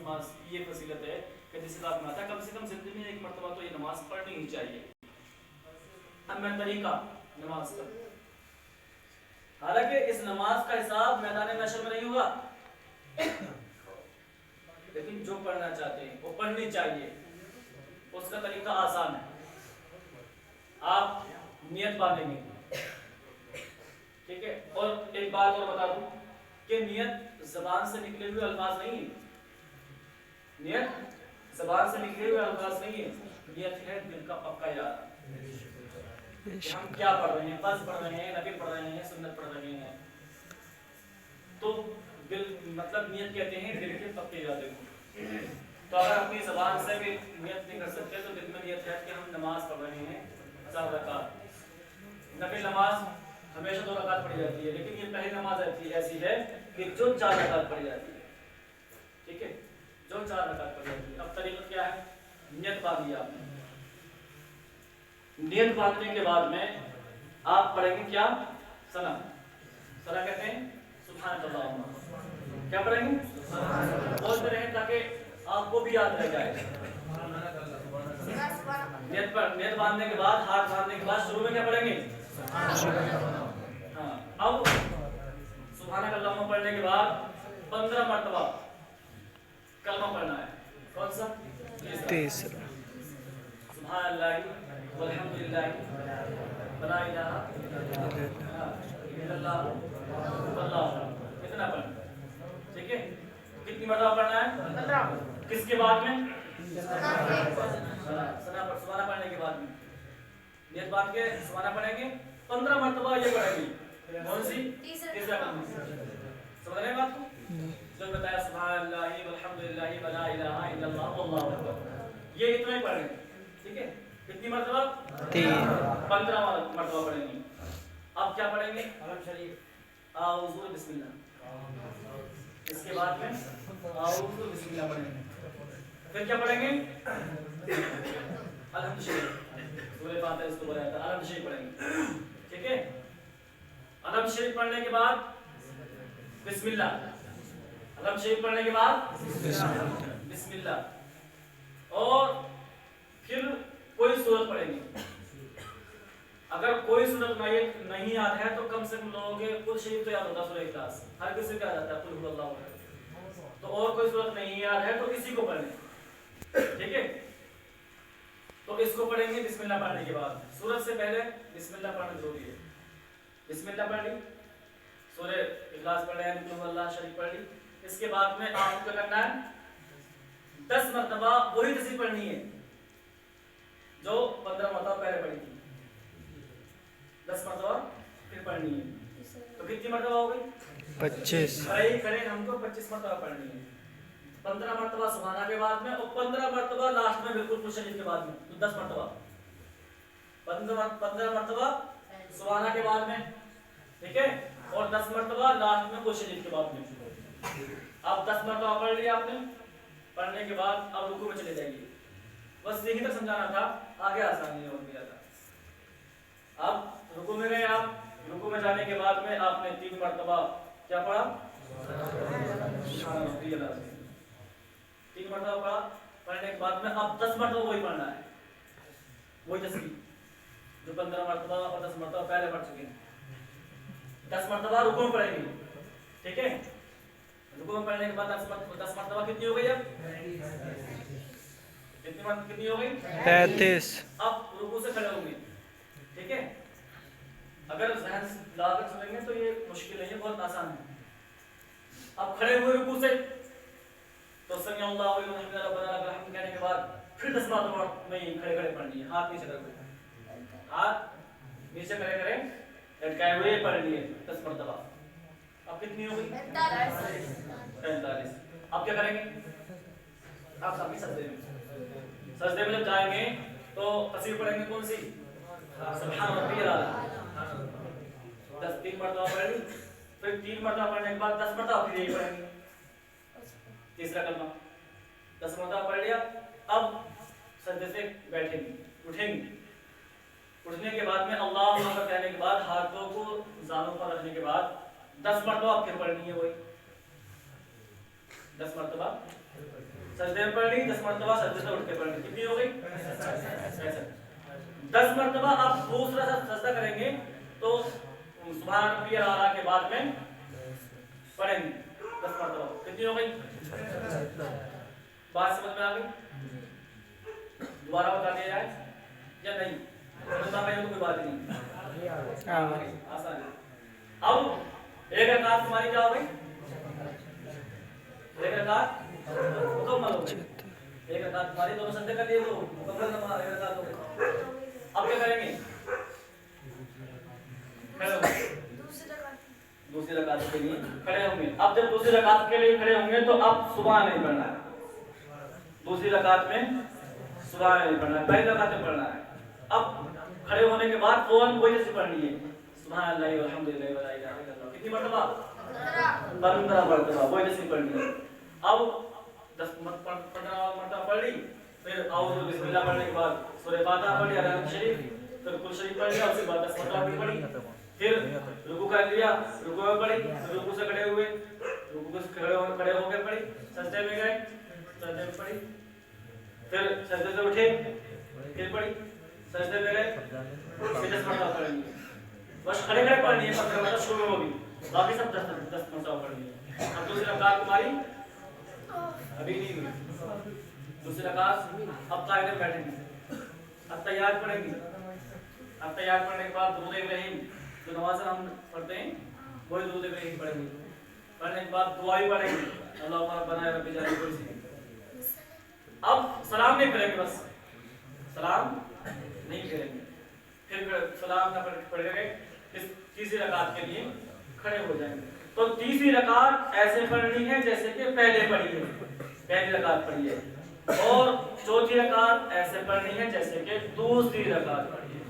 नमाज की ये फजीलत है कि जिसे आप में आता है कम से कम जिंदगी में एक मरतबा तो ये नमाज पढ़नी ही चाहिए। अब मैं तरीका नमाज का, हालांकि इस नमाज का हिसाब मैदान महशर में नहीं हुआ, लेकिन जो पढ़ना चाहते हैं वो पढ़नी चाहिए। उसका तरीका आसान है, आप नियत बांधेंगे, ठीक है। और एक बात और बता दूं कि नियत ज़बान से निकले हुए अल्फाज नहीं है, नियत ज़बान से निकले हुए अल्फाज नहीं है, नियत है दिल का पक्का इरादा कि हम क्या पढ़ रहे हैं, फर्ज पढ़ रहे हैं, नफिल पढ़ रहे हैं, सुन्नत पढ़ रहे हैं। तो दिल मतलब नियत कहते हैं दिल के पक्के इरादे को। तो अगर अपनी ज़बान से भी नियत नहीं कर सकते तो दिल में नियत है कि हम नमाज पढ़ रहे हैं 4 रकात। नफिल नमाज हमेशा 2 रकात पढ़ी जाती है, लेकिन ये पहली नमाज ऐसी है कि जो 4 रकात पढ़ी जाती है, ठीक है, जो 4 रकात पढ़ी जाती है। अब तरीका क्या है, नियत बांधी आपने, नियत बांधने के बाद में आप पढ़ेंगे क्या, सना, सना कहते हैं सुभान अल्लाह, क्या पढ़ेंगे, बोलते रहें ताकि आपको भी याद रह जाए। नियत बांधने के बाद, हाथ बांधने के बाद शुरू में क्या पढ़ेंगे, हाँ। अब सुभान अल्लाह पढ़ने के बाद 15 मरतबा कलमा पढ़ना है, कौन सा, तीसरा, सुभान अल्लाह वल्हम्दुलिल्लाह वला इलाहा इल्लल्लाह वल्लाहु अकबर, कितना पढ़ना, ठीक है। कितनी मरतबा पढ़ना है, 15। किसके बाद में, सना पर सुभान पढ़ने के बाद में नियत बांध के सुभान पढ़ेंगे, 15 मरतबा ये पढ़ेंगे, कौन सी, तीसरा कलमा। समझ रहे हैं बात को, जो बताया सुभान अल्लाह वल्हम्दुलिल्लाह वला इलाहा इल्लल्लाह वल्लाहु अकबर, ये इतना ही पढ़ेंगे, ठीक है। कितनी मरतबा, 15 मरतबा पढ़ेंगे। अब क्या पढ़ेंगे, अलम शरीफ, आऊज़ु बिस्मिल्लाह, इसके बाद में आऊज़ु बिस्मिल्लाह पढ़ेंगे। फिर क्या पढ़ेंगे, अलहम्द शरीफ, सूरह फातिहा इसको बोला जाता है, अलहम्द शरीफ पढ़ेंगे, ठीक है। अलहम्द शरीफ पढ़ने के बाद बिस्मिल्लाह, अलहम्द शरीफ पढ़ने के बाद बिस्मिल्लाह, और फिर कोई सूरत पढ़ेंगे। अगर कोई सूरत नहीं याद है तो कम से कम लोगों के कुल शरीफ तो याद होता है, सूरह इखलास हर किसी को याद आता है, कुल हुवल्लाहु अहद। तो और कोई सूरत नहीं याद है तो इसी को पढ़ें, ठीक है। तो इसको पढ़ेंगे बिस्मिल्लाह पढ़ने के बाद, सूरत से पहले बिस्मिल्लाह पढ़ना जरूरी है। बिस्मिल्लाह पढ़ ली, सूरह इखलास पढ़ रहे हैं, कुल हुवल्लाह शरीफ पढ़ ली, इसके बाद में आपको क्या करना है, 10 मरतबा वही तस्बीह पढ़नी है जो 15 मरतबा पहले पढ़ी थी, 10 मरतबा फिर पढ़नी है। तो कितनी मरतबा हो गई, 25। खड़े हमको 25 मरतबा पढ़नी है, 15 मरतबा सुभाना के बाद में और 15 मरतबा लास्ट में बिल्कुल कुल शरीफ के बाद में, तो 10 मरतबा, 15 मरतबा सुभाना के बाद में, ठीक है, और 10 मरतबा लास्ट में कुल शरीफ के बाद में। अब 10 मरतबा पढ़ लिया आपने, पढ़ने के बाद अब रुकू में चले जाइए, बस यही तक समझाना था, आगे आसानी हो गया था। अब रुकू में गए आप, रुकू में जाने के बाद में आपने 3 मरतबा क्या पढ़ा, 3 मरतबा पढ़ा। पढ़ने के बाद में अब 10 मरतबा वही पढ़ना है, वही तस्बीह जो 15 मरतबा और 10 मरतबा पहले पढ़ चुके हैं। 10 मरतबा रुकू में पढ़ेंगे, ठीक है। रुकू में पढ़ने के बाद 10 मरतबा कितनी हो गई, अब कितनी हो गई, 35। अब रुकू से खड़े होंगे, ठीक है। अगर ज़हन लाकर सुनेंगे तो ये मुश्किल नहीं है, बहुत आसान है। अब खड़े हुए रुकू से तो समी अल्लाहु लिमन हमिदा रब्बना लकल हम्द कहने के बाद फिर 10 मरतबा में खड़े खड़े पढ़नी है, हाथ नीचे रखो, हाथ नीचे खड़े खड़े लटकाए हुए पढ़नी है 10 मरतबा। अब कितनी हो गई, 45। अब क्या करेंगे, आप सभी सजदे में जब जाएंगे तो तस्बीह पढ़ेंगे, कौन सी, सुभान रब्बियल आला, 3 मरतबा पढ़ ली, फिर 3 मरतबा पढ़ने के बाद 10 मरतबा फिर यही पढ़ेंगे, तीसरा कलमा 10 मरतबा पढ़ लिया। अब सजदे से बैठेंगे, उठेंगे, उठने के बाद में अल्लाहु अकबर कहने के बाद हाथों को ज़ानों पर रखने के बाद 10 मरतबा फिर पढ़नी है, वही 10 मरतबा सजदे में पढ़ ली, 10 मरतबा सजदे से उठ के पढ़ ली, कितनी हो गई? 10 मरतबा आप दूसरा सजदा करेंगे तो सुभान रब्बियल आला के बाद में पढ़ेंगे 10 मरतबा, कितनी हो गई? बात समझ में आ गई? दोबारा बता दिया जाए या नहीं? समझना पाए तो कोई बात नहीं, आसान है। अब एक रकात तुम्हारी क्या हो गई? एक रकात मुकम्मल हो गई। एक रकात तुम्हारी, दोनों सजदे कर लिए तो मुकम्मल नमाज एक रकात हो गई। अब क्या करेंगे? दूसरी रकात के लिए खड़े होंगे। अब जब दूसरी रकात के लिए खड़े होंगे तो अब सुबह नहीं पढ़ना है, दूसरी रकात में सुबह नहीं पढ़ना है, पहली रकात में पढ़ना है। अब खड़े होने के बाद फौरन वही जैसे पढ़नी है, सुभान अल्लाह व अल्हम्दुलिल्लाह व ला इलाहा इल्लल्लाह, कितनी मरतबा? 15 मरतबा वही जैसे पढ़नी है। अब 15 मरतबा पढ़ ली, फिर आऊज़ु बिस्मिल्लाह पढ़ने के बाद सूरह फातिहा पढ़ लिया, रहमान शरीफ, फिर कुल शरीफ पढ़ लिया, उसके बाद 10 मरतबा भी पढ़ी, फिर रुकू कर लिया, रुकू में पढ़ी, रुकू से खड़े हुए, रुकू से खड़े होकर पढ़ी, सजदे में गए, सजदे में पढ़ी, फिर सजदे से उठे, फिर पढ़ी, सजदे में गए, फिर 10 मरतबा पढ़ेंगे। बस खड़े खड़े पढ़नी है, 15 मरतबा शुरू में होगी, बाकी सब 10 मरतबा पढ़नी है। अब दूसरी रकात तुम्हारी अभी नहीं हुई, दूसरी रकात अब कायदे में बैठेंगे, अब तैयार पढ़ेंगे। अब तैयार पढ़ने के बाद दुरूद इब्राहिम जो नमाज हम पढ़ते हैं वही दुरूद इब्राहिम पढ़ेंगे। पढ़ने के बाद दुआ भी पढ़ेंगे, अल्लाहुम्मा रब्बना या रब्बी जानी कुर्सी। अब सलाम नहीं करेंगे, बस सलाम नहीं करेंगे, फिर सलाम ना पढ़ के तीसरी रकात के लिए खड़े हो जाएंगे। तो तीसरी रकात ऐसे पढ़नी है जैसे कि पहले पढ़ी है, पहली रकात पढ़ी है, और चौथी रकात ऐसे पढ़नी है जैसे कि दूसरी रकात पढ़ी है,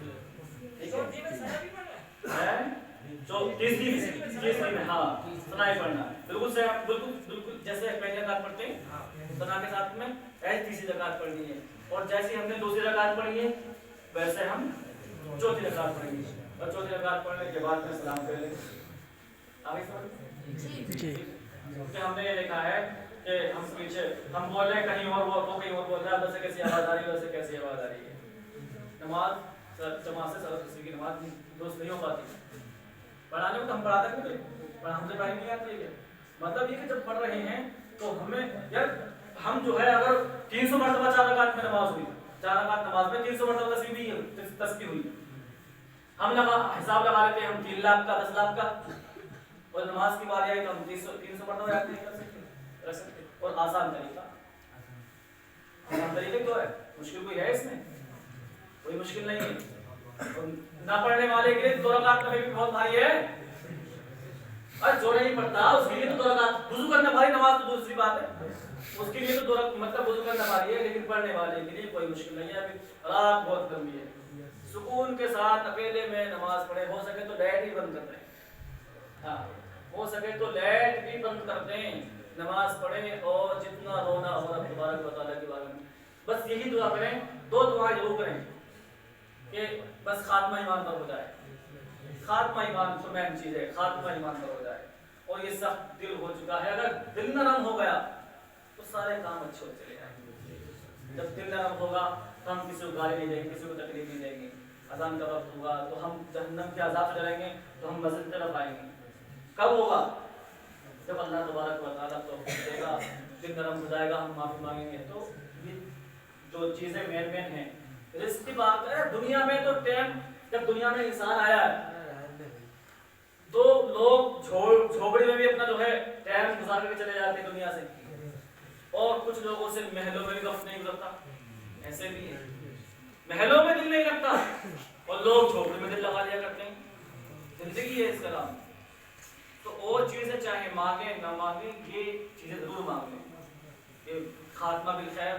ठीक है? जो तीसरी में हाँ सुनाई पढ़ना है, बिल्कुल से बिल्कुल जैसे पहली रकात पढ़ते हैं सुना के साथ में ऐसे तीसरी रकात पढ़नी है, और जैसे हमने दूसरी रकात पढ़ी है वैसे हम चौथी रकात पढ़ेंगे, और चौथी रकात पढ़ने के बाद में सलाम कर लेंगे। आगे समझ? जी। क्योंकि हमने ये देखा है कि हम पीछे हम बोल रहे हैं कहीं और, वो कहीं और बोल रहा है, वैसे कैसी आवाज आ रही है, वैसे कैसी आवाज आ रही है। नमाज जमात से सलात की नमाज दुरुस्त नहीं हो पाती। पढ़ाने में तो हम पढ़ाते नहीं, पर हमसे पढ़ाई नहीं आती है। मतलब ये कि जब पढ़ रहे हैं तो हमें यार हम जो है अगर 300 मरतबा 4 रकात में नमाज हुई, 4 रकात नमाज में 300 मरतबा तस्बीह हुई, हम हिसाब लगा लेते हैं हम 3 लाख का 10 लाख का, और नमाज की बारी आई तो हम 300 मरतबा याद नहीं कर सकते। और आसान तरीका तो है, मुश्किल कोई है इसमें? कोई मुश्किल नहीं है। ना पढ़ने वाले के लिए 2 रकात कभी भी बहुत भारी है, और जो नहीं पढ़ता उसके लिए तो 2 रकात, वुजू करना भारी, नमाज तो दूसरी बात है, उसके लिए तो 2 रकात मतलब वुजू करना भारी है, लेकिन पढ़ने वाले के लिए कोई मुश्किल नहीं है। अभी रात बहुत लंबी है, सुकून के साथ अकेले में नमाज पढ़े, हो सके तो लाइट भी बंद कर दें, हाँ हो सके तो लाइट भी बंद कर दें, नमाज पढ़े और जितना रोना हो रब तबारक व तआला के बारे में बस यही दुआ करें। 2 दुआ जरूर करें कि बस खात्मा ईमान पर हो जाए, खात्मा ईमान तो मेन चीज है, खात्मा ईमान पर हो जाए। और ये सख्त दिल हो चुका है, अगर दिल नरम हो गया तो सारे काम अच्छे हो चले जाएंगे। जब दिल नरम होगा तो हम किसी को गाली नहीं देंगे, किसी को तकलीफ नहीं देंगे। अजान का वक्त होगा तो हम जहन्नम के अजाब से डरेंगे तो हम मस्जिद की तरफ आएंगे। कब होगा? जब अल्लाह तबारक व तआला तौफीक देगा, दिल नरम हो जाएगा, हम माफी मांगेंगे। तो ये जो चीजें मेन हैं, रिस्क की बात है। दुनिया में तो टाइम, जब दुनिया में इंसान आया है तो लोग झोपड़ी में भी अपना जो है टाइम गुजार करके चले जाते हैं दुनिया से, और कुछ लोगों से महलों में भी वक्त नहीं गुजरता, ऐसे भी है। महलों में दिल नहीं लगता और लोग झोपड़ी में दिल लगा लिया करते हैं, जिंदगी है इसका नाम। तो वो चीजें चाहे मांगे ना मांगे, ये चीजें जरूर मांगे, ये खात्मा बिल खैर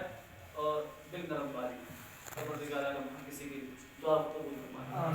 और दिल नरम वाली, किसी की दुआ को